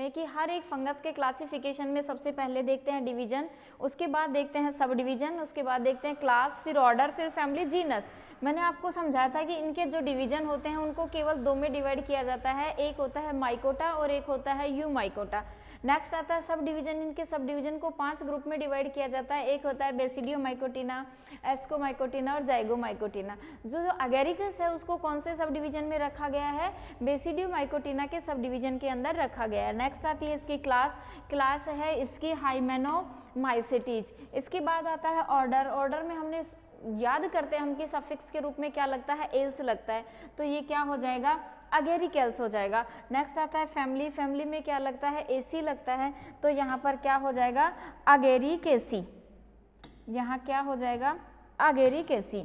हैं कि हर एक फंगस के क्लासिफिकेशन में सबसे पहले देखते हैं डिवीजन, उसके बाद देखते हैं सब डिवीजन, उसके बाद देखते हैं क्लास, फिर ऑर्डर, फिर फैमिली, जीनस। मैंने आपको समझाया था कि इनके जो डिवीजन होते हैं उनको केवल दो में डिवाइड किया जाता है, एक होता है माइकोटा और एक होता है यूमाइकोटा। नेक्स्ट आता है सब डिवीजन। इनके सब डिवीजन को 5 ग्रुप में डिवाइड किया जाता है। एक होता है बेसिडियोमाइकोटिना, एस्कोमाइकोटिना और जाइगोमाइकोटिना। जो अगेरिकस है उसको कौन से सब डिवीजन में रखा गया है? बेसिडियोमाइकोटिना के सब डिवीजन के अंदर रखा गया है। नेक्स्ट आती है इसकी क्लास है इसकी हाइमेनोमाइसेटीज। इसके बाद आता है ऑर्डर। ऑर्डर में हमने याद करते हैं हम कि सफिक्स के रूप में क्या लगता है? एल्स लगता है, तो ये क्या हो जाएगा? अगेरिकल्स हो जाएगा। नेक्स्ट आता है फैमिली। फैमिली में क्या लगता है? एसी लगता है, तो यहाँ पर क्या हो जाएगा? अगेरिकेसी। यहाँ क्या हो जाएगा? अगेरिकेसी,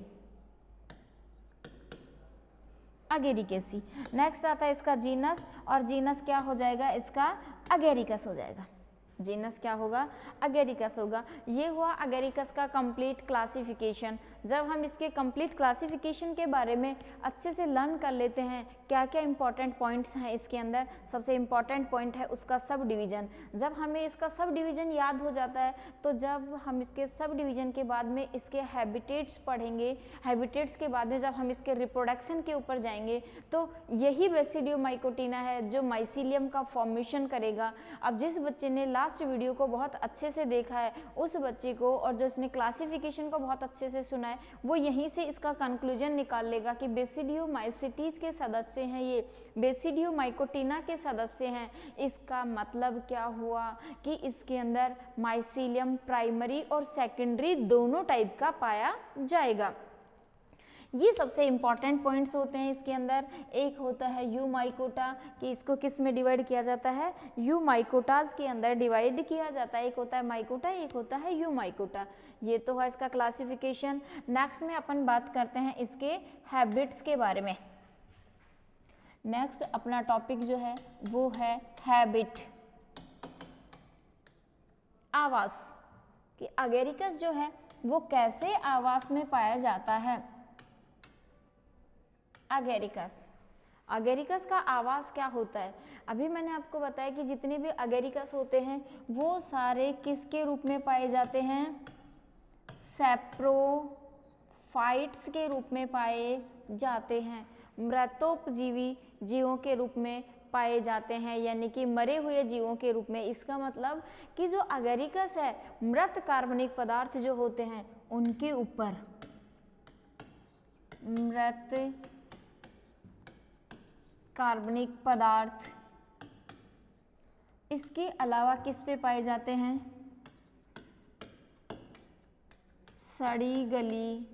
अगेरिकेसी। नेक्स्ट आता है इसका जीनस, और जीनस क्या हो जाएगा? इसका अगेरिकस हो जाएगा। जीनस क्या होगा? अगेरिकस होगा। ये हुआ अगेरिकस का कंप्लीट क्लासिफिकेशन। जब हम इसके कंप्लीट क्लासिफिकेशन के बारे में अच्छे से लर्न कर लेते हैं क्या क्या इंपॉर्टेंट पॉइंट्स हैं इसके अंदर, सबसे इम्पॉर्टेंट पॉइंट है उसका सब डिवीज़न। जब हमें इसका सब डिवीज़न याद हो जाता है तो जब हम इसके सब डिवीज़न के बाद में इसके हैबिटेट्स पढ़ेंगे, हैबिटेट्स के बाद में जब हम इसके रिप्रोडक्शन के ऊपर जाएंगे तो यही बेसिडियोमाइकोटिना है जो माइसीलियम का फॉर्मेशन करेगा। अब जिस बच्चे ने लास्ट वीडियो को बहुत अच्छे से देखा है उस बच्चे को, और जो इसने क्लासिफिकेशन को बहुत अच्छे से सुना है, वो यहीं से इसका कंक्लूजन निकाल लेगा कि बेसिडियोमाइसीटीज के सदस्य हैं, ये बेसिडियोमाइकोटिना के सदस्य हैं। इसका मतलब क्या हुआ कि इसके अंदर माइसीलियम प्राइमरी और सेकेंडरी दोनों टाइप का पाया जाएगा। ये सबसे इम्पॉर्टेंट पॉइंट्स होते हैं इसके अंदर। एक होता है यूमाइकोटा, कि इसको किस में डिवाइड किया जाता है? यूमाइकोटाज के अंदर डिवाइड किया जाता है। एक होता है माइकोटा, एक होता है यूमाइकोटा। ये तो है इसका क्लासिफिकेशन। नेक्स्ट में अपन बात करते हैं इसके हैबिट्स के बारे में। नेक्स्ट अपना टॉपिक जो है वो है हैबिट, आवास, कि अगेरिकस जो है वो कैसे आवास में पाया जाता है। अगेरिकस का आवास क्या होता है? अभी मैंने आपको बताया कि जितने भी अगेरिकस होते हैं वो सारे किसके रूप में पाए जाते हैं? सैप्रोफाइट्स के रूप में पाए जाते हैं, मृतोपजीवी जीवों के रूप में पाए जाते हैं, यानी कि मरे हुए जीवों के रूप में। इसका मतलब कि जो अगेरिकस है मृत कार्बनिक पदार्थ जो होते हैं उनके ऊपर, मृत कार्बनिक पदार्थ, इसके अलावा किस पे पाए जाते हैं? सड़ी गली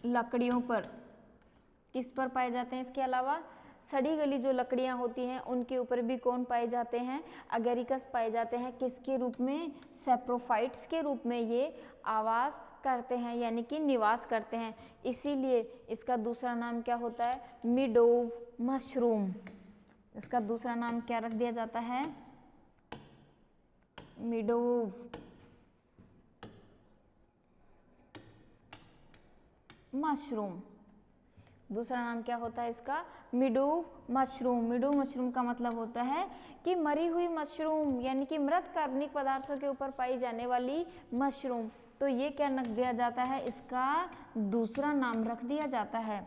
लकड़ियों पर। किस पर पाए जाते हैं? इसके अलावा सड़ी गली जो लकड़ियां होती हैं उनके ऊपर भी कौन पाए जाते हैं? अगेरिकस पाए जाते हैं। किसके रूप में? सैप्रोफाइट्स के रूप में ये आवास करते हैं, यानी कि निवास करते हैं। इसीलिए इसका दूसरा नाम क्या होता है? मिडोव मशरूम। इसका दूसरा नाम क्या रख दिया जाता है? मिडोव मशरूम। दूसरा नाम क्या होता है इसका? मिडोव मशरूम। मिडोव मशरूम का मतलब होता है कि मरी हुई मशरूम, यानी कि मृत कार्बनिक पदार्थों के ऊपर पाई जाने वाली मशरूम। तो ये क्या रख दिया जाता है? इसका दूसरा नाम रख दिया जाता है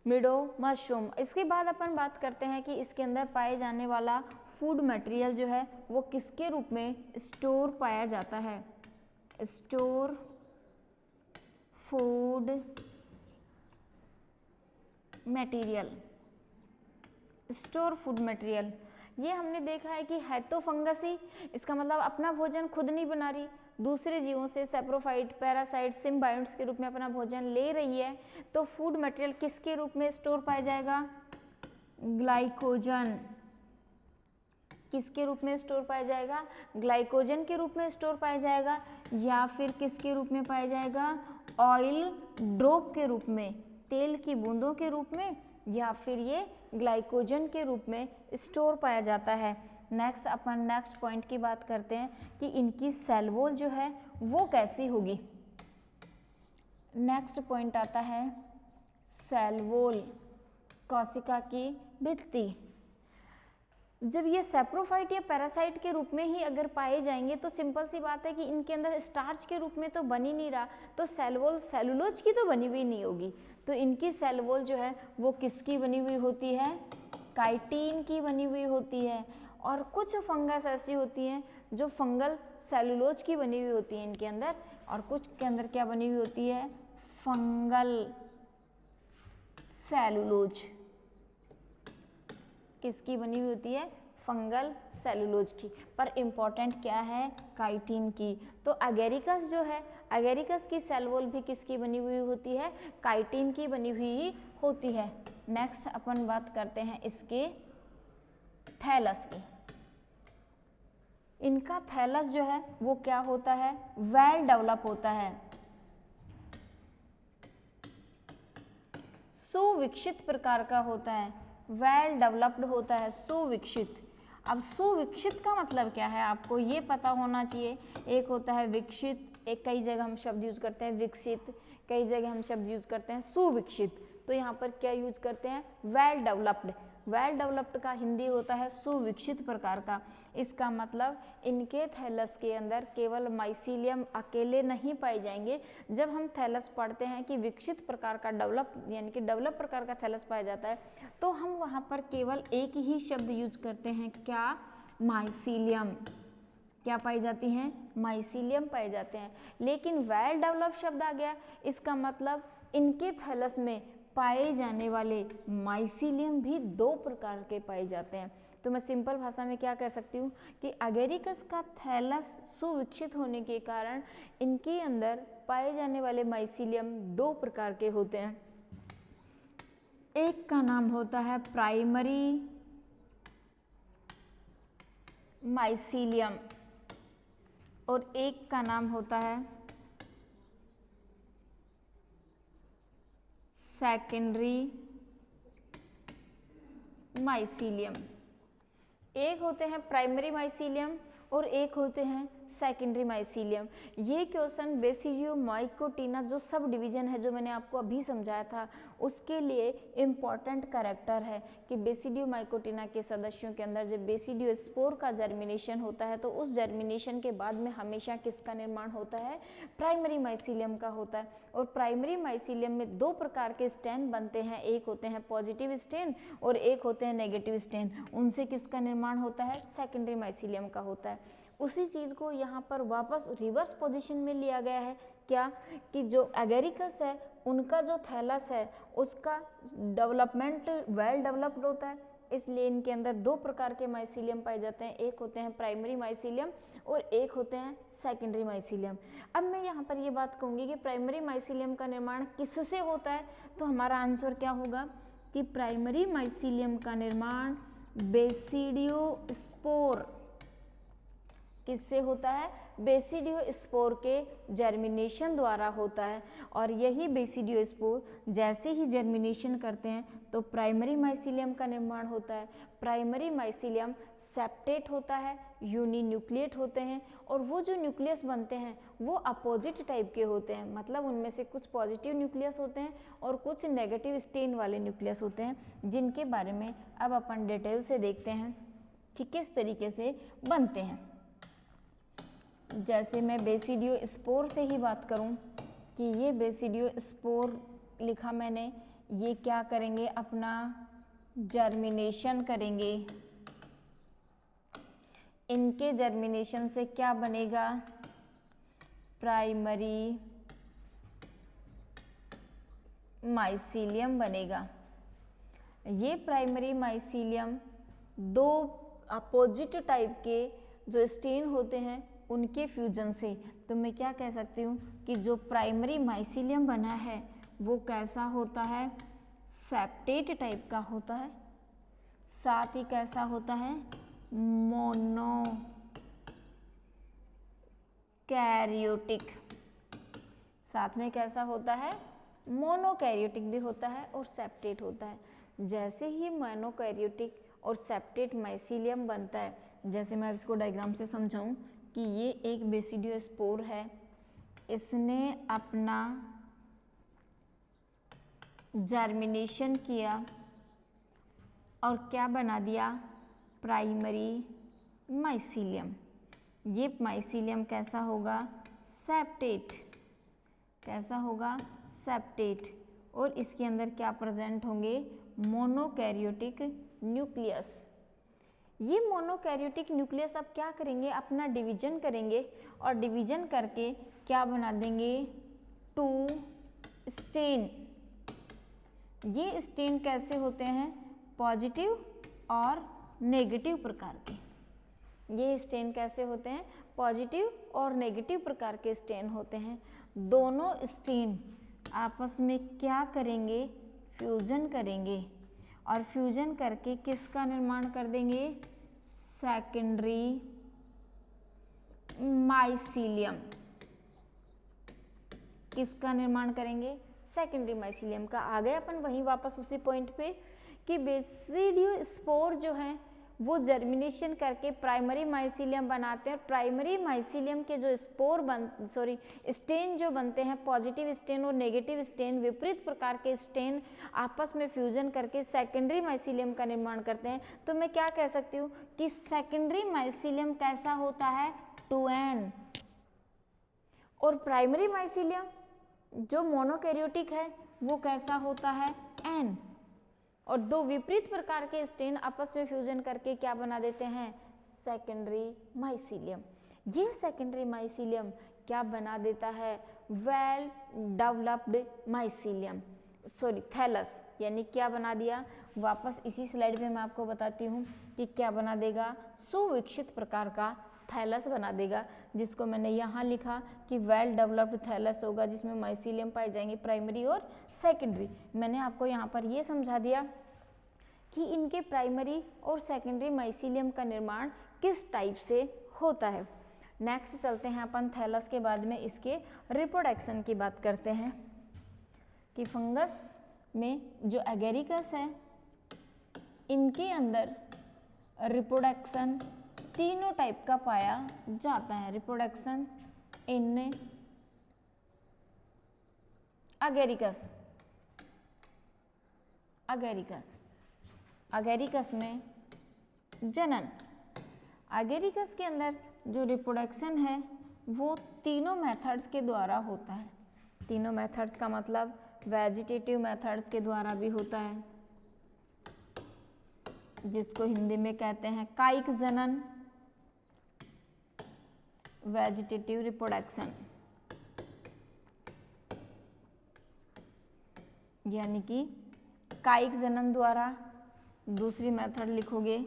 मिडोव मशरूम। इसके बाद अपन बात करते हैं कि इसके अंदर पाए जाने वाला फूड मटेरियल जो है वो किसके रूप में स्टोर पाया जाता है? Store food material, store food material. ये हमने देखा है कि है तो फंगस ही, इसका मतलब अपना भोजन खुद नहीं बना रही, दूसरे जीवों से सैप्रोफाइट, पैरासाइट, सिम्बायोट्स के रूप में अपना भोजन ले रही है। तो फूड मटेरियल किसके रूप में स्टोर पाया जाएगा? ग्लाइकोजन। किसके रूप में स्टोर पाया जाएगा? ग्लाइकोजन के रूप में स्टोर पाया जाएगा, या फिर किसके रूप में पाया जाएगा? ऑयल ड्रॉप के रूप में, तेल की बूंदों के रूप में, या फिर ये ग्लाइकोजन के रूप में स्टोर पाया जाता है। नेक्स्ट अपन नेक्स्ट पॉइंट की बात करते हैं कि इनकी सेल वॉल जो है वो कैसी होगी। नेक्स्ट पॉइंट आता है सेल वॉल। कोशिका की भित्ति। जब ये सैप्रोफाइट या पैरासाइट के रूप में ही अगर पाए जाएंगे तो सिंपल सी बात है कि इनके अंदर स्टार्च के रूप में तो बन ही नहीं रहा, तो सेल वॉल सेलुलोज की तो बनी हुई नहीं होगी। तो इनकी सेल वॉल जो है वो किसकी बनी हुई होती है? काइटिन की बनी हुई होती है। और कुछ फंगस ऐसी होती हैं जो फंगल सेलुलोज की बनी हुई होती है इनके अंदर, और कुछ के अंदर क्या बनी हुई होती है? Fungal cellulose. किसकी बनी हुई होती है? फंगल सेलुलोज की। पर इम्पॉर्टेंट क्या है? काइटिन की। तो अगेरिकस जो है, अगेरिकस की सेल वॉल भी किसकी बनी हुई होती है? काइटिन की बनी हुई होती है। नेक्स्ट अपन बात करते हैं इसके थैलस की। इनका थैलस जो है वो क्या होता है? वेल डेवलप होता है, सुविकसित प्रकार का होता है, वेल डेवलप्ड होता है, सुविकसित। अब सुविकसित का मतलब क्या है आपको ये पता होना चाहिए। एक होता है विकसित, एक कई जगह हम शब्द यूज करते हैं विकसित, कई जगह हम शब्द यूज करते हैं सुविकसित। तो यहाँ पर क्या यूज करते हैं? Well developed. वेल डेवलप्ड का हिंदी होता है सुविकसित प्रकार का। इसका मतलब इनके थैलस के अंदर केवल माइसीलियम अकेले नहीं पाए जाएंगे। जब हम थैलस पढ़ते हैं कि विकसित प्रकार का डेवलप यानी कि डेवलप प्रकार का थैलस पाया जाता है, तो हम वहाँ पर केवल एक ही शब्द यूज करते हैं, क्या? माइसीलियम। क्या पाई जाती हैं? माइसीलियम पाए जाते हैं। लेकिन वेल डेवलप शब्द आ गया, इसका मतलब इनके थैलस में पाए जाने वाले माइसीलियम भी दो प्रकार के पाए जाते हैं। तो मैं सिंपल भाषा में क्या कह सकती हूँ कि अगेरिकस का थैलस सुविकसित होने के कारण इनके अंदर पाए जाने वाले माइसीलियम दो प्रकार के होते हैं। एक का नाम होता है प्राइमरी माइसीलियम और एक का नाम होता है सेकेंडरी माइसीलियम। एक होते हैं प्राइमरी माइसीलियम और एक होते हैं सेकेंडरी माइसीलियम। ये क्वेश्चन बेसिडियोमाइकोटिना जो सब डिवीजन है जो मैंने आपको अभी समझाया था उसके लिए इम्पॉर्टेंट कैरेक्टर है कि बेसिडियोमाइकोटिना के सदस्यों के अंदर जब बेसिडियोस्पोर का जर्मिनेशन होता है तो उस जर्मिनेशन के बाद में हमेशा किसका निर्माण होता है? प्राइमरी माइसीलियम का होता है। और प्राइमरी माइसीलियम में दो प्रकार के स्टेन बनते हैं, एक होते हैं पॉजिटिव स्टेन और एक होते हैं नेगेटिव स्टेन। उनसे किसका निर्माण होता है? सेकेंडरी माइसीलियम का होता है। उसी चीज़ को यहाँ पर वापस रिवर्स पोजीशन में लिया गया है, क्या? कि जो एगेरिकस है उनका जो थैलस है उसका डेवलपमेंट वेल डेवलप्ड होता है, इसलिए इनके अंदर दो प्रकार के माइसीलियम पाए जाते हैं, एक होते हैं प्राइमरी माइसीलियम और एक होते हैं सेकेंडरी माइसीलियम। अब मैं यहाँ पर ये बात कहूँगी कि प्राइमरी माइसीलियम का निर्माण किससे होता है, तो हमारा आंसर क्या होगा कि प्राइमरी माइसीलियम का निर्माण बेसिडियोस्पोर किससे होता है? बेसिडियोस्पोर के जर्मिनेशन द्वारा होता है। और यही बेसिडियोस्पोर जैसे ही जर्मिनेशन करते हैं तो प्राइमरी माइसीलियम का निर्माण होता है। प्राइमरी माइसीलियम सेप्टेट होता है, यूनिन्यूक्लिएट होते हैं और वो जो न्यूक्लियस बनते हैं वो अपोजिट टाइप के होते हैं, मतलब उनमें से कुछ पॉजिटिव न्यूक्लियस होते हैं और कुछ नेगेटिव स्टेन वाले न्यूक्लियस होते हैं, जिनके बारे में अब अपन डिटेल से देखते हैं कि किस तरीके से बनते हैं। जैसे मैं बेसिडियोस्पोर से ही बात करूं कि ये बेसिडियोस्पोर लिखा मैंने, ये क्या करेंगे? अपना जर्मिनेशन करेंगे। इनके जर्मिनेशन से क्या बनेगा? प्राइमरी माइसीलियम बनेगा। ये प्राइमरी माइसीलियम दो अपोजिट टाइप के जो स्टेन होते हैं उनके फ्यूजन से, तो मैं क्या कह सकती हूँ कि जो प्राइमरी माइसीलियम बना है वो कैसा होता है? सेप्टेट टाइप का होता है, साथ ही कैसा होता है? Mono karyotic. साथ में कैसा होता है? मोनोकैरियोटिक भी होता है और सेप्टेट होता है। जैसे ही मोनोकैरियोटिक और सेप्टेट माइसीलियम बनता है, जैसे मैं इसको डायग्राम से समझाऊं कि ये एक बेसिडियोस्पोर है, इसने अपना जर्मिनेशन किया और क्या बना दिया, प्राइमरी माइसीलियम। ये माइसीलियम कैसा होगा, सेप्टेट, कैसा होगा, सेप्टेट। और इसके अंदर क्या प्रेजेंट होंगे, मोनोकैरियोटिक न्यूक्लियस। ये मोनोकैरियोटिक न्यूक्लियस अब क्या करेंगे, अपना डिवीजन करेंगे और डिवीजन करके क्या बना देंगे, 2 स्टेन। ये स्टेन कैसे होते हैं, पॉजिटिव और नेगेटिव प्रकार के। ये स्टेन कैसे होते हैं, पॉजिटिव और नेगेटिव प्रकार के स्टेन होते हैं। दोनों स्टेन आपस में क्या करेंगे, फ्यूजन करेंगे और फ्यूजन करके किसका निर्माण कर देंगे, सेकेंडरी माइसीलियम। किसका निर्माण करेंगे, सेकेंडरी माइसीलियम का। आ गए अपन वहीं वापस उसी पॉइंट पे कि बेसिडियोस्पोर जो है वो जर्मिनेशन करके प्राइमरी माइसीलियम बनाते हैं। प्राइमरी माइसीलियम के जो स्टेन जो बनते हैं, पॉजिटिव स्टेन और नेगेटिव स्टेन, विपरीत प्रकार के स्टेन आपस में फ्यूजन करके सेकेंडरी माइसीलियम का निर्माण करते हैं। तो मैं क्या कह सकती हूँ कि सेकेंडरी माइसीलियम कैसा होता है, 2n। और प्राइमरी माइसीलियम जो मोनोकैरियोटिक है वो कैसा होता है, n। और दो विपरीत प्रकार के स्टेन आपस में फ्यूजन करके क्या बना देते हैं, सेकेंडरी माइसीलियम। ये सेकेंडरी माइसीलियम क्या बना देता है, वेल डेवलप्ड माइसीलियम, थैलस। यानी क्या बना दिया, वापस इसी स्लाइड में मैं आपको बताती हूँ कि क्या बना देगा, सुविकसित प्रकार का थैलस बना देगा, जिसको मैंने यहाँ लिखा कि वेल डेवलप्ड थैलस होगा, जिसमें माइसीलियम पाए जाएंगे प्राइमरी और सेकेंडरी। मैंने आपको यहाँ पर ये समझा दिया कि इनके प्राइमरी और सेकेंडरी माइसीलियम का निर्माण किस टाइप से होता है। नेक्स्ट चलते हैं अपन थैलस के बाद में इसके रिप्रोडक्शन की बात करते हैं कि फंगस में जो एगेरिकस है इनके अंदर रिप्रोडक्शन तीनों टाइप का पाया जाता है। रिप्रोडक्शन इन एगेरिकस, एगेरिकस में जनन। एगेरिकस के अंदर जो रिप्रोडक्शन है वो तीनों मेथड्स के द्वारा होता है। तीनों मेथड्स का मतलब वेजिटेटिव मेथड्स के द्वारा भी होता है, जिसको हिंदी में कहते हैं कायिक जनन, वेजिटेटिव रिप्रोडक्शन। यानी कि कायिक जनन द्वारा, दूसरी मेथड लिखोगे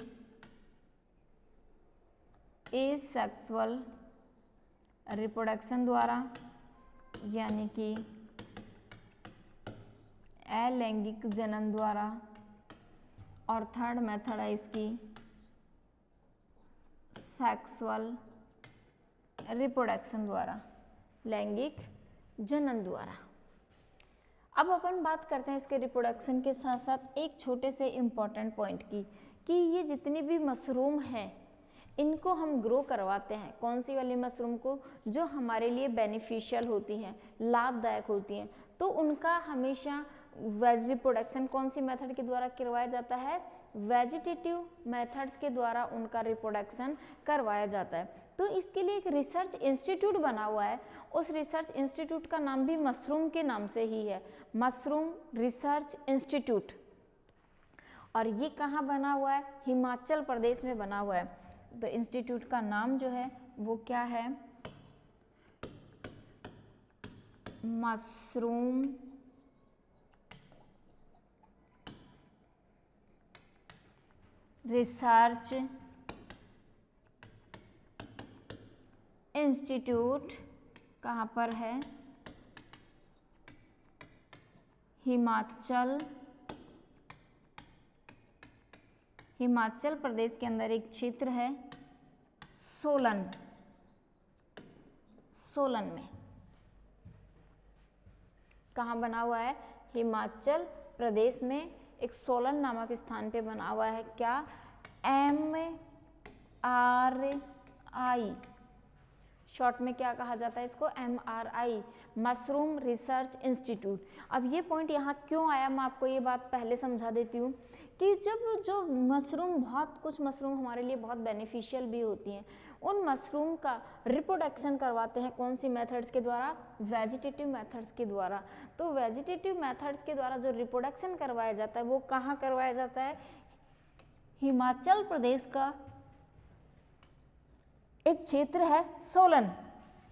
एसेक्सुअल रिप्रोडक्शन द्वारा, यानी कि अलैंगिक जनन द्वारा। और थर्ड मेथड है इसकी सेक्सुअल रिप्रोडक्शन द्वारा, लैंगिक जनन द्वारा। अब अपन बात करते हैं इसके रिप्रोडक्शन के साथ साथ एक छोटे से इम्पॉर्टेंट पॉइंट की कि ये जितनी भी मशरूम हैं इनको हम ग्रो करवाते हैं, कौन सी वाली मशरूम को, जो हमारे लिए बेनिफिशियल होती हैं, लाभदायक होती हैं, तो उनका हमेशा वेज रिप्रोडक्शन कौन सी मेथड के द्वारा करवाया जाता है, वेजिटेटिव मेथड्स के द्वारा उनका रिप्रोडक्शन करवाया जाता है। तो इसके लिए एक रिसर्च इंस्टीट्यूट बना हुआ है, उस रिसर्च इंस्टीट्यूट का नाम भी मशरूम के नाम से ही है, मशरूम रिसर्च इंस्टीट्यूट। और ये कहाँ बना हुआ है, हिमाचल प्रदेश में बना हुआ है। तो इंस्टीट्यूट का नाम जो है वो क्या है, मशरूम रिसर्च इंस्टीट्यूट। कहाँ पर है, हिमाचल प्रदेश के अंदर एक क्षेत्र है सोलन में। कहाँ बना हुआ है, हिमाचल प्रदेश में एक सोलन नामक स्थान पे बना हुआ है। क्या, MRI शॉर्ट में क्या कहा जाता है इसको, MRI, मशरूम रिसर्च इंस्टीट्यूट। अब ये पॉइंट यहाँ क्यों आया, मैं आपको ये बात पहले समझा देती हूँ कि जब जो मशरूम, बहुत कुछ मशरूम हमारे लिए बहुत बेनिफिशियल भी होती हैं, उन मशरूम का रिप्रोडक्शन करवाते हैं कौन सी मेथड्स के द्वारा, वेजिटेटिव मेथड्स के द्वारा। तो वेजिटेटिव मेथड्स के द्वारा जो रिप्रोडक्शन करवाया जाता है वो कहाँ करवाया जाता है, हिमाचल प्रदेश का एक क्षेत्र है सोलन,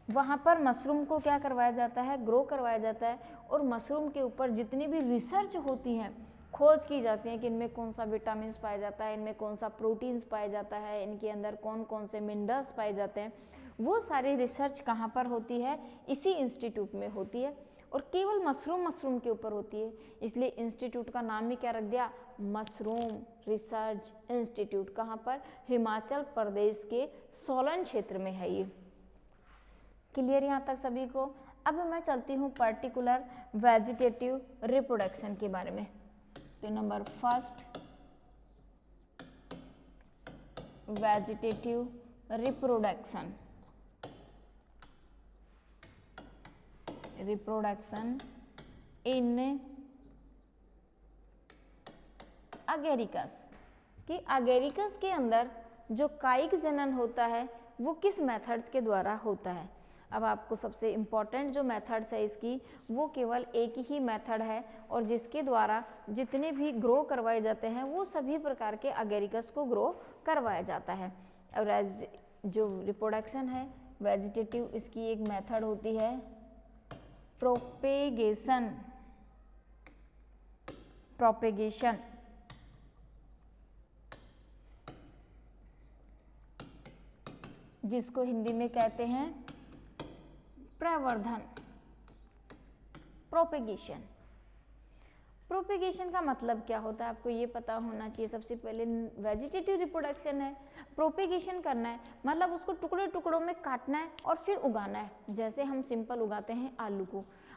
वहाँ पर मशरूम को क्या करवाया जाता है, ग्रो करवाया जाता है। और मशरूम के ऊपर जितनी भी रिसर्च होती है, खोज की जाती है कि इनमें कौन सा विटामिन पाया जाता है, इनमें कौन सा प्रोटीन्स पाया जाता है, इनके अंदर कौन कौन से मिनरल्स पाए जाते हैं, वो सारी रिसर्च कहाँ पर होती है, इसी इंस्टीट्यूट में होती है। और केवल मशरूम के ऊपर होती है, इसलिए इंस्टीट्यूट का नाम ही क्या रख दिया, मशरूम रिसर्च इंस्टीट्यूट। कहाँ पर, हिमाचल प्रदेश के सोलन क्षेत्र में है ये। क्लियर यहाँ तक सभी को। अब मैं चलती हूँ पर्टिकुलर वेजिटेटिव रिप्रोडक्शन के बारे में। तो number first, vegetative reproduction in Agaricus, कि अगेरिकस के अंदर जो कायिक जनन होता है वो किस मेथड्स के द्वारा होता है। अब आपको सबसे इम्पॉर्टेंट जो मेथड्स है इसकी, वो केवल एक ही मेथड है और जिसके द्वारा जितने भी ग्रो करवाए जाते हैं वो सभी प्रकार के अगेरिकस को ग्रो करवाया जाता है। और जो रिप्रोडक्शन है वेजिटेटिव, इसकी एक मेथड होती है प्रोपेगेशन, जिसको हिंदी में कहते हैं प्रवर्धन, प्रोपेगेशन। प्रोपेगेशन का मतलब क्या होता है आपको ये पता होना चाहिए। सबसे पहले वेजिटेटिव रिप्रोडक्शन है, प्रोपेगेशन करना है मतलब उसको टुकड़े टुकड़ों में काटना है और फिर उगाना है। जैसे हम सिंपल उगाते हैं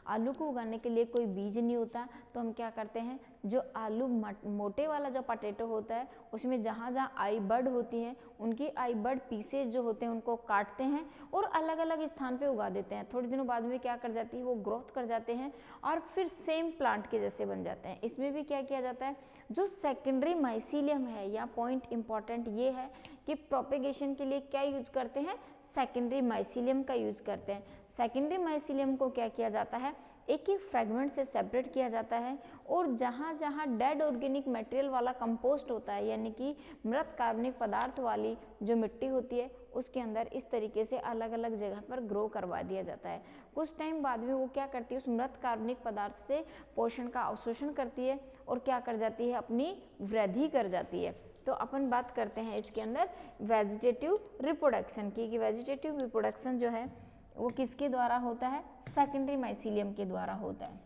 आलू को उगाने के लिए कोई बीज नहीं होता, तो हम क्या करते हैं, जो आलू मोटे वाला जो पोटैटो होता है उसमें जहाँ जहाँ आई बड होती हैं उनकी आई बड पीसेज जो होते हैं उनको काटते हैं और अलग अलग स्थान पे उगा देते हैं। थोड़े दिनों बाद में क्या कर जाती है, वो ग्रोथ कर जाते हैं और फिर सेम प्लांट के जैसे बन जाते हैं। इसमें भी क्या किया जाता है, जो सेकेंडरी माइसीलियम है, या पॉइंट इंपॉर्टेंट ये है कि प्रोपेगेशन के लिए क्या यूज करते हैं, सेकेंडरी माइसीलियम का यूज करते हैं। सेकेंडरी माइसीलियम को क्या किया जाता है, एक एक फ्रेगमेंट से सेपरेट किया जाता है और जहाँ जहाँ डेड ऑर्गेनिक मटेरियल वाला कंपोस्ट होता है, यानी कि मृत कार्बनिक पदार्थ वाली जो मिट्टी होती है उसके अंदर इस तरीके से अलग अलग जगह पर ग्रो करवा दिया जाता है। कुछ टाइम बाद में वो क्या करती है, उस मृत कार्बनिक पदार्थ से पोषण का अवशोषण करती है और क्या कर जाती है, अपनी वृद्धि कर जाती है। तो अपन बात करते हैं इसके अंदर वेजिटेटिव रिप्रोडक्शन की, कि वेजिटेटिव रिप्रोडक्शन जो है वो किसके द्वारा होता है, सेकेंडरी माइसीलियम के द्वारा होता है,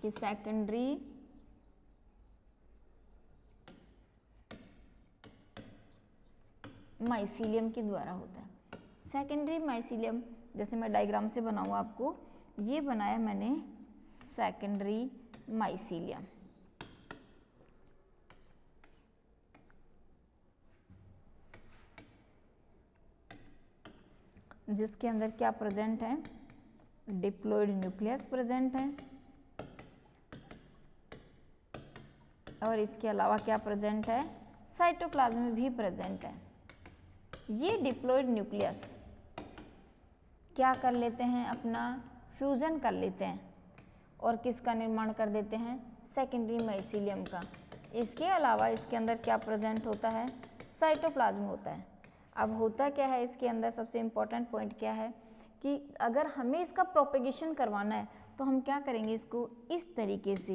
कि सेकेंडरी माइसीलियम के द्वारा होता है। सेकेंडरी माइसीलियम जैसे मैं डायग्राम से बनाऊँ आपको, ये बनाया मैंने सेकेंडरी माइसीलियम। जिसके अंदर क्या प्रेजेंट है, डिप्लॉयड न्यूक्लियस प्रेजेंट है और इसके अलावा क्या प्रेजेंट है, साइटोप्लाज्म भी प्रेजेंट है। ये डिप्लॉयड न्यूक्लियस क्या कर लेते हैं, अपना फ्यूजन कर लेते हैं और किसका निर्माण कर देते हैं, सेकेंडरी माइसीलियम का। इसके अलावा इसके अंदर क्या प्रेजेंट होता है, साइटोप्लाज्म होता है। अब होता क्या है इसके अंदर, सबसे इम्पोर्टेंट पॉइंट क्या है कि अगर हमें इसका प्रोपेगेशन करवाना है तो हम क्या करेंगे, इसको इस तरीके से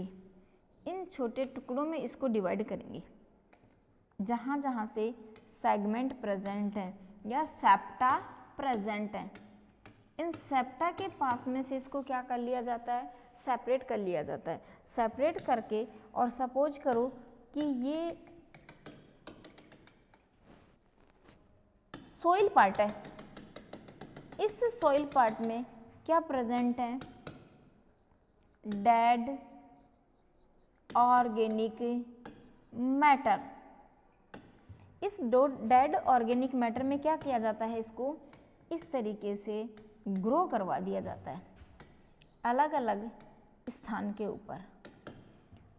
इन छोटे टुकड़ों में इसको डिवाइड करेंगे। जहाँ जहाँ से सेगमेंट प्रेजेंट है या सेप्टा प्रेजेंट है, इन सेप्टा के पास में से इसको क्या कर लिया जाता है, सेपरेट कर लिया जाता है। सेपरेट करके और सपोज करो कि ये सॉइल पार्ट है, इस सॉइल पार्ट में क्या प्रेजेंट है, डेड ऑर्गेनिक मैटर। इस डेड ऑर्गेनिक मैटर में क्या किया जाता है, इसको इस तरीके से ग्रो करवा दिया जाता है अलग अलग स्थान के ऊपर।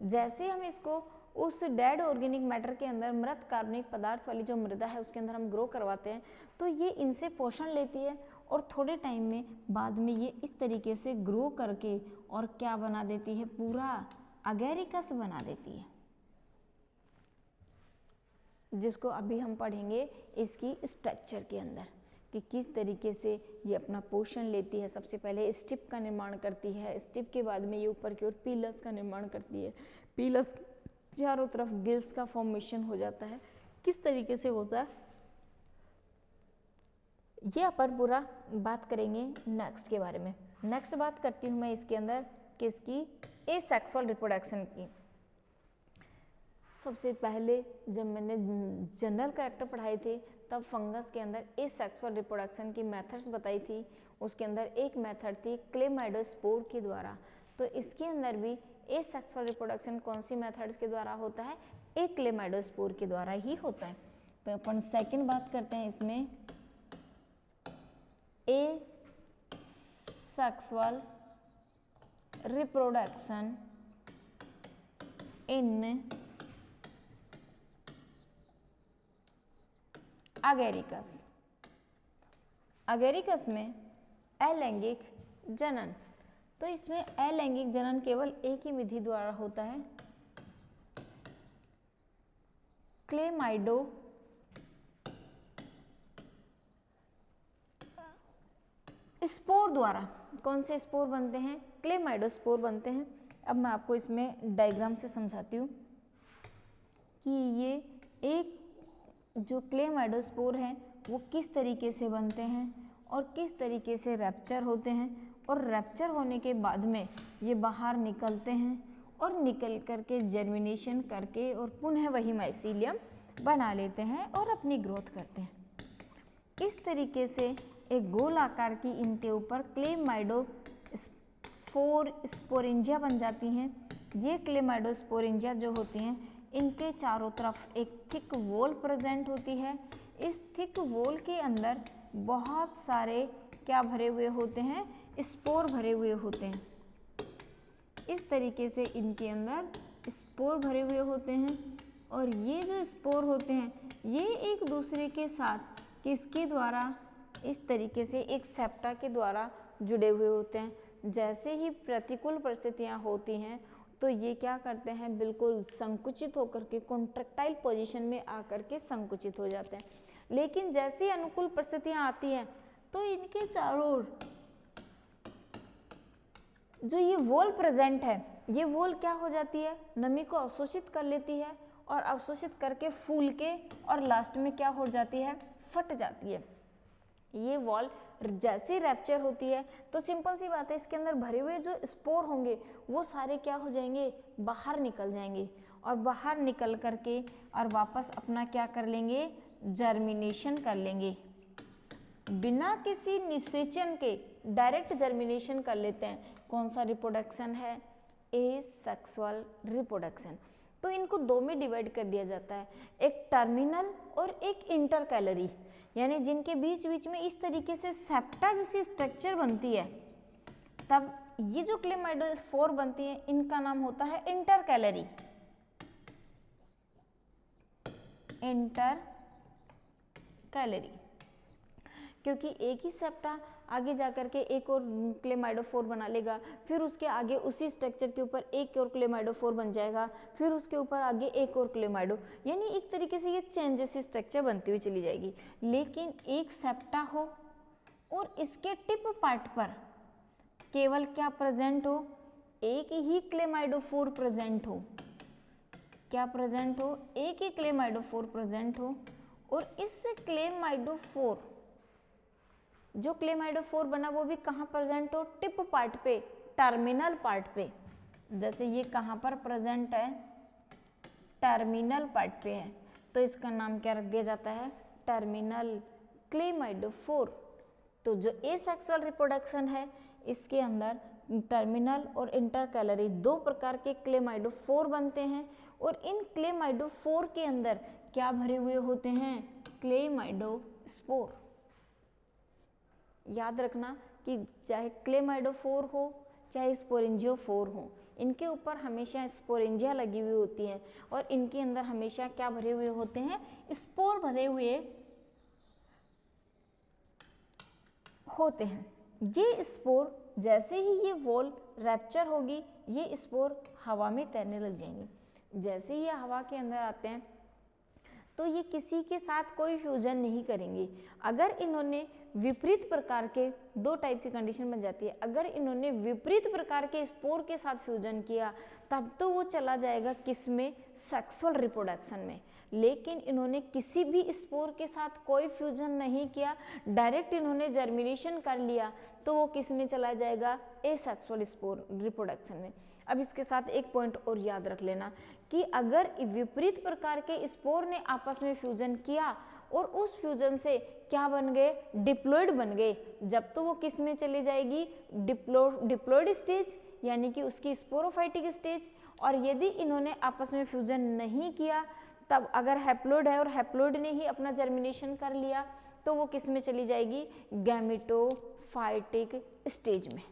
जैसे हम इसको उस डेड ऑर्गेनिक मैटर के अंदर मृत कार्बनिक पदार्थ वाली जो मृदा है उसके अंदर हम ग्रो करवाते हैं, तो ये इनसे पोषण लेती है और थोड़े टाइम में बाद में ये इस तरीके से ग्रो करके और क्या बना देती है, पूरा अगेरिकस बना देती है, जिसको अभी हम पढ़ेंगे इसकी स्ट्रक्चर के अंदर कि किस तरीके से ये अपना पोषण लेती है। सबसे पहले स्टिप का निर्माण करती है, स्टिप के बाद में ये ऊपर की ओर पीलस का निर्माण करती है, पीलस चारों तरफ गिल्स का फॉर्मेशन हो जाता है। किस तरीके से होता है ये अपन पूरा बात करेंगे नेक्स्ट के बारे में। नेक्स्ट बात करती हूँ मैं इसके अंदर किसकी, एसेक्सुअल रिप्रोडक्शन की। सबसे पहले जब मैंने जनरल कैरेक्टर पढ़ाए थे तब फंगस के अंदर एसेक्सुअल रिप्रोडक्शन की मेथड्स बताई थी। उसके अंदर एक मेथड थी क्लेमाइडोस्पोर के द्वारा, तो इसके अंदर भी एसेक्सुअल रिप्रोडक्शन कौन सी मेथड्स के द्वारा होता है, एक क्लेमाइडोस्पोर के द्वारा ही होता है। तो अपन सेकंड बात करते हैं इसमें asexual reproduction in Agaricus. Agaricus में अलैंगिक जनन, तो इसमें अलैंगिक जनन केवल एक ही विधि द्वारा होता है, क्लेमाइडो स्पोर द्वारा। कौन से स्पोर बनते हैं, क्लेमाइडोस्पोर बनते हैं। अब मैं आपको इसमें डायग्राम से समझाती हूँ कि ये एक जो क्लेमाइडोस्पोर हैं वो किस तरीके से बनते हैं और किस तरीके से रैप्चर होते हैं, और रैप्चर होने के बाद में ये बाहर निकलते हैं और निकल करके जर्मिनेशन करके और पुनः वही माइसीलियम बना लेते हैं और अपनी ग्रोथ करते हैं। इस तरीके से एक गोल आकार की इनके ऊपर क्लेमाइडोस्पोरेंजिया बन जाती हैं। ये क्लेमाइडोस्पोरेंजिया जो होती हैं इनके चारों तरफ एक थिक वॉल प्रेजेंट होती है। इस थिक वॉल के अंदर बहुत सारे क्या भरे हुए होते हैं, स्पोर भरे हुए होते हैं। इस तरीके से इनके अंदर स्पोर भरे हुए होते हैं और ये जो स्पोर होते हैं ये एक दूसरे के साथ किसके द्वारा, इस तरीके से एक सेप्टा के द्वारा जुड़े हुए होते हैं। जैसे ही प्रतिकूल परिस्थितियाँ होती हैं तो ये क्या करते हैं, बिल्कुल संकुचित होकर के कॉन्ट्रैक्टाइल पोजीशन में आकर के संकुचित हो जाते हैं। लेकिन जैसे अनुकूल परिस्थितियाँ आती हैं तो इनके चारों ओर जो ये वॉल प्रेजेंट है, ये वॉल क्या हो जाती है, नमी को अवशोषित कर लेती है और अवशोषित करके फूल के और लास्ट में क्या हो जाती है, फट जाती है। ये वॉल जैसे रैप्चर होती है तो सिंपल सी बात है, इसके अंदर भरे हुए जो स्पोर होंगे वो सारे क्या हो जाएंगे, बाहर निकल जाएंगे और बाहर निकल करके और वापस अपना क्या कर लेंगे, जर्मिनेशन कर लेंगे। बिना किसी निषेचन के डायरेक्ट जर्मिनेशन कर लेते हैं। कौन सा रिप्रोडक्शन है, एसेक्सुअल रिप्रोडक्शन। तो इनको दो में डिवाइड कर दिया जाता है, एक टर्मिनल और एक इंटरकैलरी, यानी जिनके बीच बीच में इस तरीके से सेप्टा जैसी स्ट्रक्चर बनती है। तब ये जो क्लेमाइडोस्पोर बनती है इनका नाम होता है इंटरकैलरी। इंटरकैलरी क्योंकि एक ही सेप्टा आगे जाकर के एक और क्लेमाइडोफोर बना लेगा, फिर उसके आगे उसी स्ट्रक्चर के ऊपर एक और क्लेमाइडोफोर बन जाएगा, फिर उसके ऊपर आगे एक और क्लेमाइडो, यानी एक तरीके से ये चेन जैसी स्ट्रक्चर बनती हुई चली जाएगी। लेकिन एक सेप्टा हो और इसके टिप पार्ट पर केवल क्या प्रेजेंट हो, एक ही क्लेमाइडोफोर प्रेजेंट हो। क्या प्रेजेंट हो, एक ही क्लेमाइडोफोर प्रेजेंट हो और इस क्लेमाइडोफोर जो क्लेमाइडोफोर बना वो भी कहाँ प्रेजेंट हो, टिप पार्ट पे, टर्मिनल पार्ट पे। जैसे ये कहाँ पर प्रेजेंट है, टर्मिनल पार्ट पे है, तो इसका नाम क्या रख दिया जाता है, टर्मिनल क्लेमाइडोफोर। तो जो एसेक्सुअल रिप्रोडक्शन है इसके अंदर टर्मिनल और इंटरकैलरी, दो प्रकार के क्लेमाइडोफोर बनते हैं और इन क्लेमाइडोफोर के अंदर क्या भरे हुए होते हैं, क्लेमाइडोस्पोर। याद रखना कि चाहे क्लेमाइडोफोर हो चाहे स्पोरेंजियोफोर हो, इनके ऊपर हमेशा स्पोरेंजिया लगी हुई होती है और इनके अंदर हमेशा क्या भरे हुए होते हैं, स्पोर भरे हुए होते हैं। ये स्पोर जैसे ही ये वॉल रैप्चर होगी, ये स्पोर हवा में तैरने लग जाएंगे। जैसे ही ये हवा के अंदर आते हैं तो ये किसी के साथ कोई फ्यूजन नहीं करेंगे। अगर इन्होंने विपरीत प्रकार के, दो टाइप की कंडीशन बन जाती है, अगर इन्होंने विपरीत प्रकार के स्पोर के साथ फ्यूजन किया तब तो वो चला जाएगा किसमें, सेक्सुअल रिप्रोडक्शन में। लेकिन इन्होंने किसी भी स्पोर के साथ कोई फ्यूजन नहीं किया, डायरेक्ट इन्होंने जर्मिनेशन कर लिया, तो वो किस में चला जाएगा, एसेक्सुअल स्पोर रिप्रोडक्शन में। अब इसके साथ एक पॉइंट और याद रख लेना कि अगर विपरीत प्रकार के स्पोर ने आपस में फ्यूजन किया और उस फ्यूजन से क्या बन गए, डिप्लॉइड बन गए, जब तो वो किस में चली जाएगी, डिप्लॉइड स्टेज, यानी कि उसकी स्पोरोफाइटिक स्टेज। और यदि इन्होंने आपस में फ्यूजन नहीं किया, तब अगर हैप्लॉइड है और हैप्लॉइड ने ही अपना जर्मिनेशन कर लिया, तो वो किस में चली जाएगी, गैमेटोफाइटिक स्टेज में।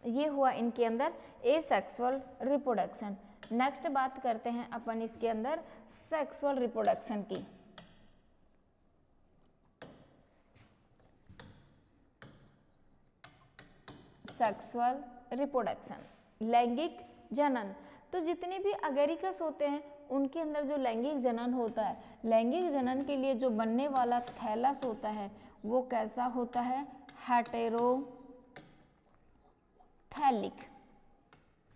ये हुआ इनके अंदर एसेक्सुअल रिप्रोडक्शन। नेक्स्ट बात करते हैं अपन इसके अंदर सेक्सुअल रिप्रोडक्शन की। सेक्सुअल रिप्रोडक्शन, लैंगिक जनन। तो जितने भी अगेरिकस होते हैं उनके अंदर जो लैंगिक जनन होता है, लैंगिक जनन के लिए जो बनने वाला थैलस होता है वो कैसा होता है, हेटेरोथैलिक।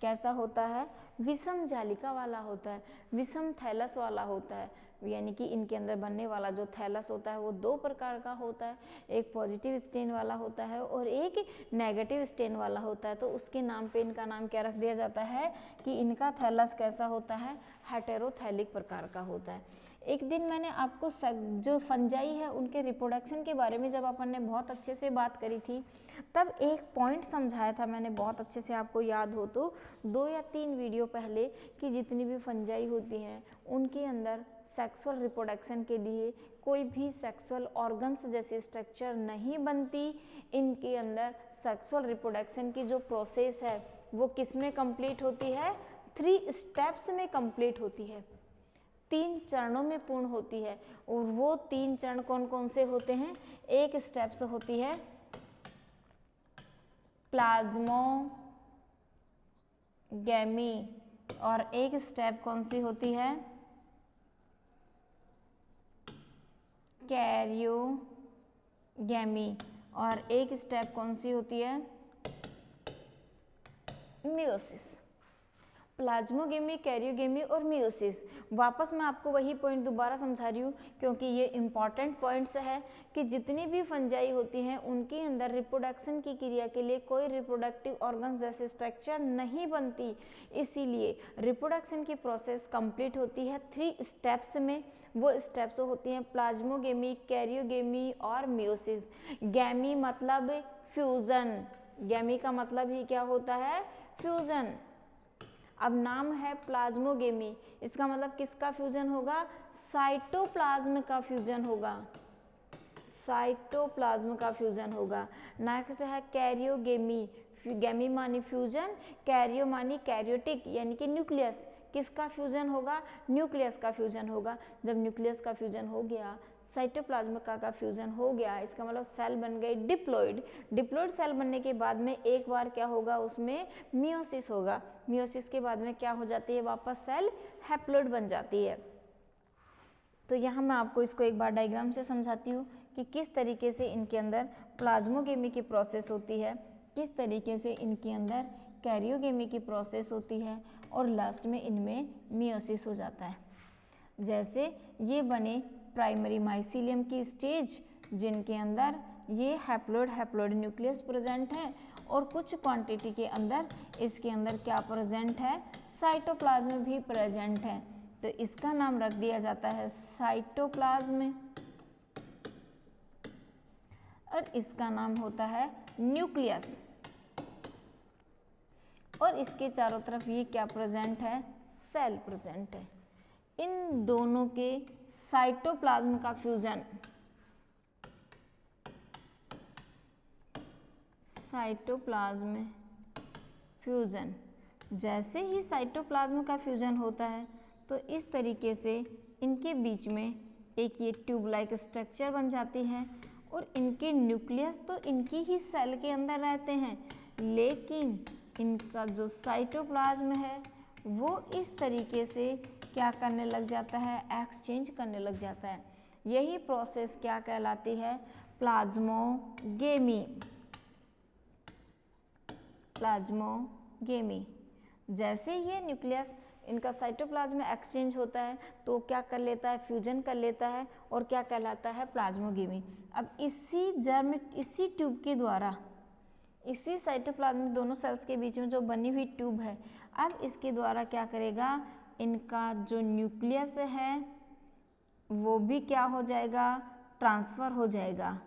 कैसा होता है, विषम जालिका वाला होता है, विषम थैलस वाला होता है। यानी कि इनके अंदर बनने वाला जो थैलस होता है वो दो प्रकार का होता है, एक पॉजिटिव स्टेन वाला होता है और एक नेगेटिव स्टेन वाला होता है। तो उसके नाम पे इनका नाम क्या रख दिया जाता है कि इनका थैलस कैसा होता है, हेटेरोथैलिक प्रकार का होता है। एक दिन मैंने आपको जो फंजाई है उनके रिप्रोडक्शन के बारे में जब अपन ने बहुत अच्छे से बात करी थी, तब एक पॉइंट समझाया था मैंने, बहुत अच्छे से आपको याद हो तो 2 या 3 वीडियो पहले, कि जितनी भी फंजाई होती हैं उनके अंदर सेक्सुअल रिप्रोडक्शन के लिए कोई भी सेक्सुअल ऑर्गन्स जैसी स्ट्रक्चर नहीं बनती। इनके अंदर सेक्सुअल रिप्रोडक्शन की जो प्रोसेस है वो किस में कंप्लीट होती है, 3 स्टेप्स में कंप्लीट होती है, 3 चरणों में पूर्ण होती है। और वो 3 चरण कौन कौन से होते हैं, एक स्टेप्स होती है प्लाज्मोगैमी और एक स्टेप कौन सी होती है, कैरियोगैमी और एक स्टेप कौन सी होती है, मियोसिस। प्लाज्मोगेमी, कैरियोगेमी और मियोसिस। वापस मैं आपको वही पॉइंट दोबारा समझा रही हूँ क्योंकि ये इंपॉर्टेंट पॉइंट्स है कि जितनी भी फंजाई होती हैं उनके अंदर रिप्रोडक्शन की क्रिया के लिए कोई रिप्रोडक्टिव ऑर्गन्स जैसे स्ट्रक्चर नहीं बनती। इसीलिए रिप्रोडक्शन की प्रोसेस कंप्लीट होती है 3 स्टेप्स में। वो स्टेप्स होती हैं प्लाज्मोगेमी, कैरियोगेमी और मियोसिस। गैमी मतलब फ्यूजन, गैमी का मतलब ही क्या होता है, फ्यूजन। अब नाम है प्लाज्मोगेमी, इसका मतलब किसका फ्यूजन होगा, साइटोप्लाज्म का फ्यूजन होगा, साइटोप्लाज्म का फ्यूजन होगा। नेक्स्ट है कैरियोगेमी, गैमी मानी फ्यूजन, कैरियो मानी कैरियोटिक यानी कि न्यूक्लियस, किसका फ्यूजन होगा, न्यूक्लियस का फ्यूजन होगा। जब न्यूक्लियस का फ्यूजन हो गया, साइटोप्लाज्म का फ्यूजन हो गया, इसका मतलब सेल बन गई डिप्लॉइड। डिप्लॉइड सेल बनने के बाद में एक बार क्या होगा, उसमें मियोसिस होगा। मियोसिस के बाद में क्या हो जाती है, वापस सेल हैप्लॉइड बन जाती है। तो यहाँ मैं आपको इसको एक बार डायग्राम से समझाती हूँ कि किस तरीके से इनके अंदर प्लाज्मोगेमी की प्रोसेस होती है, किस तरीके से इनके अंदर कैरियोगेमी की प्रोसेस होती है और लास्ट में इनमें मियोसिस हो जाता है। जैसे ये बने प्राइमरी माइसीलियम की स्टेज, जिनके अंदर ये हैप्लॉइड न्यूक्लियस प्रेजेंट है और कुछ क्वांटिटी के अंदर इसके अंदर क्या प्रेजेंट है, साइटोप्लाज्म भी प्रेजेंट है। तो इसका नाम रख दिया जाता है साइटोप्लाज्म और इसका नाम होता है न्यूक्लियस। और इसके चारों तरफ ये क्या प्रेजेंट है, सेल प्रेजेंट है। इन दोनों के साइटोप्लाज्म का फ्यूजन, साइटोप्लाज्म फ्यूजन, जैसे ही साइटोप्लाज्म का फ्यूजन होता है तो इस तरीके से इनके बीच में एक ये ट्यूब लाइक स्ट्रक्चर बन जाती है और इनके न्यूक्लियस तो इनकी ही सेल के अंदर रहते हैं, लेकिन इनका जो साइटोप्लाज्म है वो इस तरीके से क्या करने लग जाता है, एक्सचेंज करने लग जाता है। यही प्रोसेस क्या कहलाती है, प्लाज्मोगेमी। प्लाज्मोगेमी, जैसे ये न्यूक्लियस इनका साइटोप्लाज्म में एक्सचेंज होता है तो क्या कर लेता है, फ्यूजन कर लेता है और क्या कहलाता है, प्लाज्मोगेमी। अब इसी ट्यूब के द्वारा, इसी साइटोप्लाज्म दोनों सेल्स के बीच में जो बनी हुई ट्यूब है, अब इसके द्वारा क्या करेगा, इनका जो न्यूक्लियस है वो भी क्या हो जाएगा, ट्रांसफ़र हो जाएगा।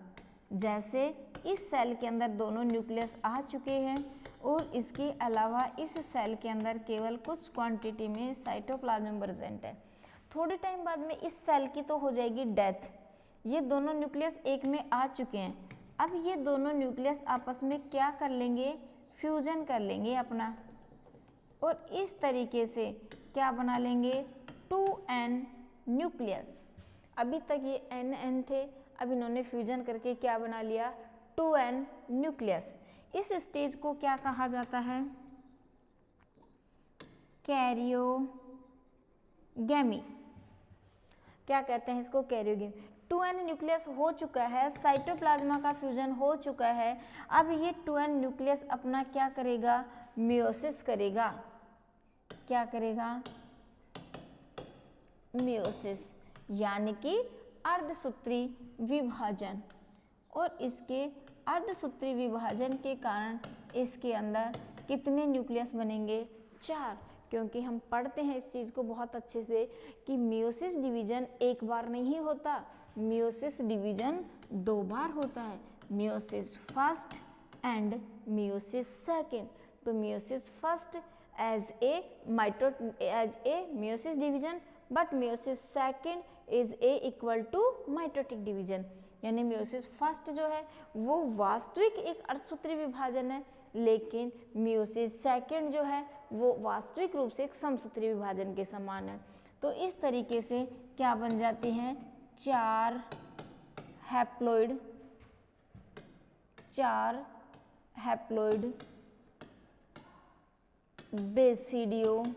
जैसे इस सेल के अंदर दोनों न्यूक्लियस आ चुके हैं और इसके अलावा इस सेल के अंदर केवल कुछ क्वांटिटी में साइटोप्लाज्म प्रेजेंट है। थोड़े टाइम बाद में इस सेल की तो हो जाएगी डेथ। ये दोनों न्यूक्लियस एक में आ चुके हैं, अब ये दोनों न्यूक्लियस आपस में क्या कर लेंगे, फ्यूजन कर लेंगे अपना, और इस तरीके से क्या बना लेंगे, 2n न्यूक्लियस। अभी तक ये n थे, अब इन्होंने फ्यूजन करके क्या बना लिया, 2n न्यूक्लियस। इस स्टेज को क्या कहा जाता है, कैरियोगेमी। क्या कहते हैं इसको, कैरियोगेमी। 2n न्यूक्लियस हो चुका है, साइटोप्लाज्मा का फ्यूजन हो चुका है। अब ये 2n न्यूक्लियस अपना क्या करेगा, मियोसिस करेगा। क्या करेगा, मियोसिस, यानी कि अर्धसूत्री विभाजन। और इसके अर्धसूत्री विभाजन के कारण इसके अंदर कितने न्यूक्लियस बनेंगे, 4। क्योंकि हम पढ़ते हैं इस चीज़ को बहुत अच्छे से कि मियोसिस डिवीजन एक बार नहीं होता, मियोसिस डिवीजन 2 बार होता है, meiosis first and meiosis second. तो meiosis first as a meiosis division, but meiosis second is a equal to mitotic division. यानी मियोसिस फर्स्ट जो है वो वास्तविक एक अर्धसूत्री विभाजन है, लेकिन मियोसिस सेकंड जो है वो वास्तविक रूप से एक समसूत्री विभाजन के समान है। तो इस तरीके से क्या बन जाती हैं, 4 हैप्लॉइड बेसिडियोस्पोर।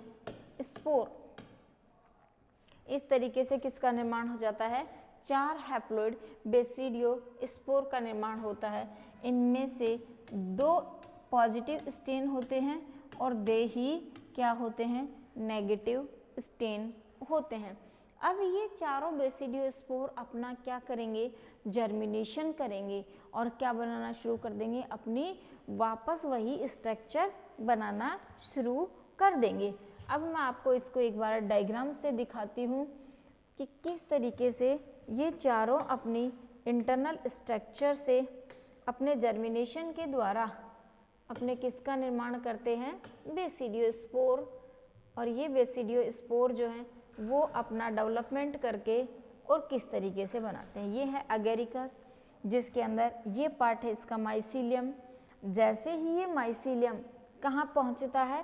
इस तरीके से किसका निर्माण हो जाता है, 4 हैप्लॉइड बेसिडियोस्पोर का निर्माण होता है। इनमें से 2 पॉजिटिव स्टेन होते हैं और 2 ही क्या होते हैं, नेगेटिव स्टेन होते हैं। अब ये चारों बेसिडियोस्पोर अपना क्या करेंगे, जर्मिनेशन करेंगे और क्या बनाना शुरू कर देंगे, अपनी वापस वही स्ट्रक्चर बनाना शुरू कर देंगे। अब मैं आपको इसको एक बार डायग्राम से दिखाती हूँ कि किस तरीके से ये चारों अपनी इंटरनल स्ट्रक्चर से अपने जर्मिनेशन के द्वारा अपने किसका निर्माण करते हैं, बेसिडियोस्पोर। और ये बेसिडियोस्पोर जो हैं वो अपना डेवलपमेंट करके और किस तरीके से बनाते हैं। ये है अगेरिकस, जिसके अंदर ये पार्ट है इसका माइसीलियम। जैसे ही ये माइसीलियम कहाँ पहुँचता है,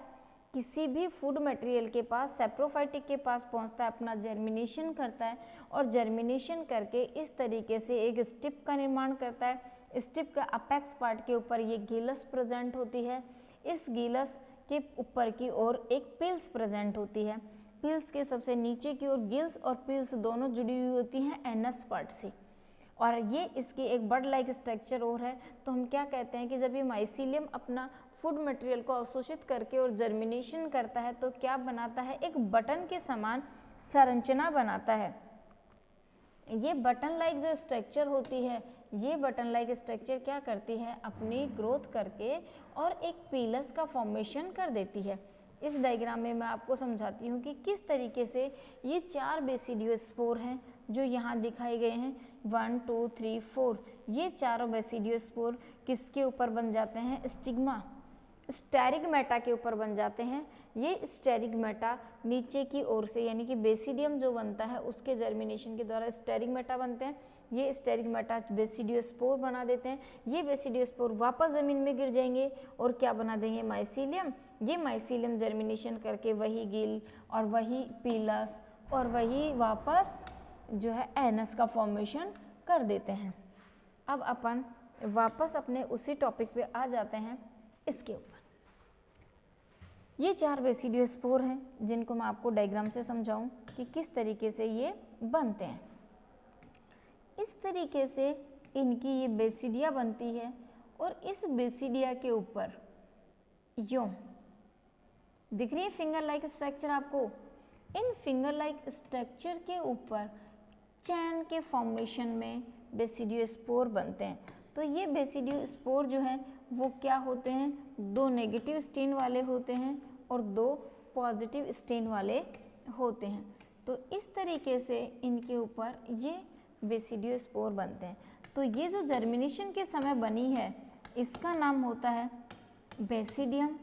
किसी भी फूड मटेरियल के पास, सेप्रोफाइटिक के पास पहुँचता है, अपना जर्मिनेशन करता है और जर्मिनेशन करके इस तरीके से एक स्टिप का निर्माण करता है। स्टिप का अपेक्स पार्ट के ऊपर ये गिलस प्रेजेंट होती है, इस गिलस के ऊपर की ओर एक पिल्स प्रेजेंट होती है, पिल्स के सबसे नीचे की ओर गिल्स और पिल्स दोनों जुड़ी हुई होती हैं एनस पार्ट से। और ये इसकी एक बर्ड लाइक स्ट्रक्चर और है। तो हम क्या कहते हैं कि जब ये माइसीलियम अपना फूड मटेरियल को अवशोषित करके और जर्मिनेशन करता है तो क्या बनाता है, एक बटन के समान संरचना बनाता है। ये बटन लाइक जो स्ट्रक्चर होती है, ये बटन लाइक स्ट्रक्चर क्या करती है, अपनी ग्रोथ करके और एक पीलस का फॉर्मेशन कर देती है। इस डायग्राम में मैं आपको समझाती हूँ कि किस तरीके से ये 4 बेसिडियोस्पोर हैं जो यहाँ दिखाए गए हैं, 1 2 3 4। ये चारों बेसिडियोस्पोर किसके ऊपर बन जाते हैं, स्टिग्मा। स्टेरिगमेटा के ऊपर बन जाते हैं। ये स्टेरिगमेटा नीचे की ओर से यानी कि बेसिडियम जो बनता है उसके जर्मिनेशन के द्वारा स्टेरिगमेटा बनते हैं। ये स्टेरिगमेटा बेसिडियोस्पोर बना देते हैं। ये बेसिडियोस्पोर वापस ज़मीन में गिर जाएंगे और क्या बना देंगे, माइसीलियम। ये माइसीलियम जर्मिनेशन करके वही गिल और वही पीलस और वही वापस जो है एनस का फॉर्मेशन कर देते हैं। अब अपन वापस अपने उसी टॉपिक पे आ जाते हैं। इसके ऊपर ये 4 बेसिडियोस्पोर हैं जिनको मैं आपको डायग्राम से समझाऊं कि किस तरीके से ये बनते हैं। इस तरीके से इनकी ये बेसिडिया बनती है और इस बेसिडिया के ऊपर यूं दिख रही है फिंगर लाइक स्ट्रक्चर आपको। इन फिंगर लाइक स्ट्रक्चर के ऊपर चैन के फॉर्मेशन में बेसिडियोस्पोर बनते हैं। तो ये बेसिडियोस्पोर जो है वो क्या होते हैं, 2 नेगेटिव स्टेन वाले होते हैं और 2 पॉजिटिव स्टेन वाले होते हैं। तो इस तरीके से इनके ऊपर ये बेसिडियोस्पोर बनते हैं। तो ये जो जर्मिनेशन के समय बनी है इसका नाम होता है बेसिडियम।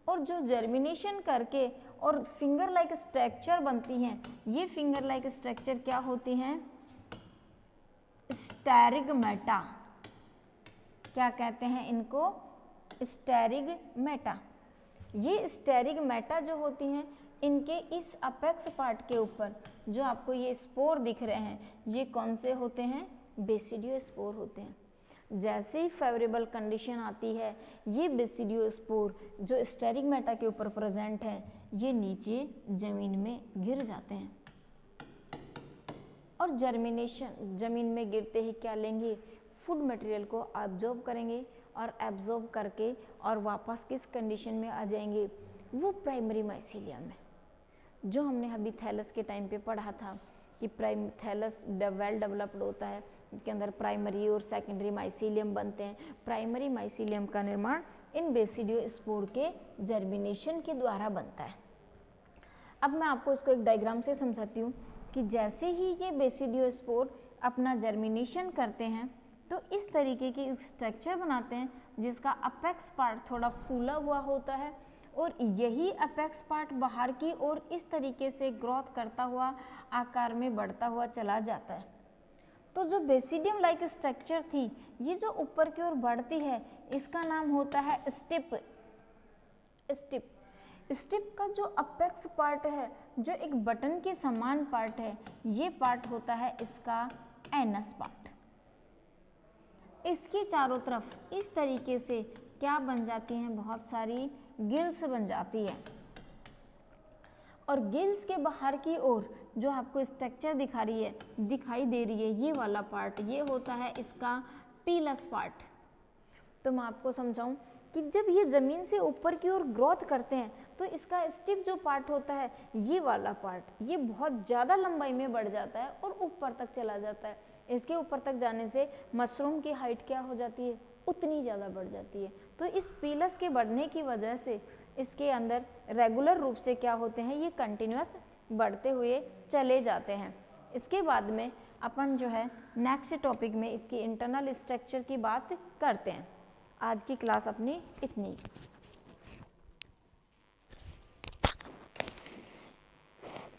और जो जर्मिनेशन करके और फिंगर लाइक स्ट्रक्चर बनती हैं, ये फिंगर लाइक स्ट्रक्चर क्या होती हैं, स्टेरिगमेटा। क्या कहते हैं इनको, स्टेरिगमेटा। ये स्टेरिगमेटा जो होती हैं इनके इस अपेक्स पार्ट के ऊपर जो आपको ये स्पोर दिख रहे हैं, ये कौन से होते हैं, बेसिडियोस्पोर होते हैं। जैसे ही फेवरेबल कंडीशन आती है ये बेसिडियोस्पोर जो स्टेरिगमेटा के ऊपर प्रेजेंट हैं ये नीचे जमीन में गिर जाते हैं और जर्मिनेशन जमीन में गिरते ही क्या लेंगे, फूड मटेरियल को एब्जॉर्ब करेंगे और एब्जॉर्ब करके और वापस किस कंडीशन में आ जाएंगे, वो प्राइमरी माइसीलियम में। जो हमने अभी थैलस के टाइम पे पढ़ा था कि थैलस वेल डेवलप्ड होता है, इसके अंदर प्राइमरी और सेकेंडरी माइसीलियम बनते हैं। प्राइमरी माइसीलियम का निर्माण इन बेसिडियोस्पोर के जर्मिनेशन के द्वारा बनता है। अब मैं आपको इसको एक डायग्राम से समझाती हूँ कि जैसे ही ये बेसिडियोस्पोर अपना जर्मिनेशन करते हैं तो इस तरीके की स्ट्रक्चर बनाते हैं जिसका अपेक्स पार्ट थोड़ा फूला हुआ होता है और यही अपेक्स पार्ट बाहर की ओर इस तरीके से ग्रोथ करता हुआ आकार में बढ़ता हुआ चला जाता है। तो जो बेसिडियम लाइक स्ट्रक्चर थी ये जो ऊपर की ओर बढ़ती है इसका नाम होता है स्टिप। स्टिप का जो अपेक्स पार्ट है, जो एक बटन के समान पार्ट है, ये पार्ट होता है इसका एनस पार्ट। इसके चारों तरफ इस तरीके से क्या बन जाती हैं, बहुत सारी गिल्स बन जाती है और गिल्स के बाहर की ओर जो आपको स्ट्रक्चर दिखाई दे रही है ये वाला पार्ट, ये होता है इसका पीलस पार्ट। तो मैं आपको समझाऊं कि जब ये ज़मीन से ऊपर की ओर ग्रोथ करते हैं तो इसका स्टिप जो पार्ट होता है ये वाला पार्ट ये बहुत ज़्यादा लंबाई में बढ़ जाता है और ऊपर तक चला जाता है। इसके ऊपर तक जाने से मशरूम की हाइट क्या हो जाती है, उतनी ज़्यादा बढ़ जाती है। तो इस पीलस के बढ़ने की वजह से इसके अंदर रेगुलर रूप से क्या होते हैं, ये कंटिन्यूअस बढ़ते हुए चले जाते हैं। इसके बाद में अपन जो है नेक्स्ट टॉपिक में इसकी इंटरनल स्ट्रक्चर की बात करते हैं। आज की क्लास अपनी इतनी।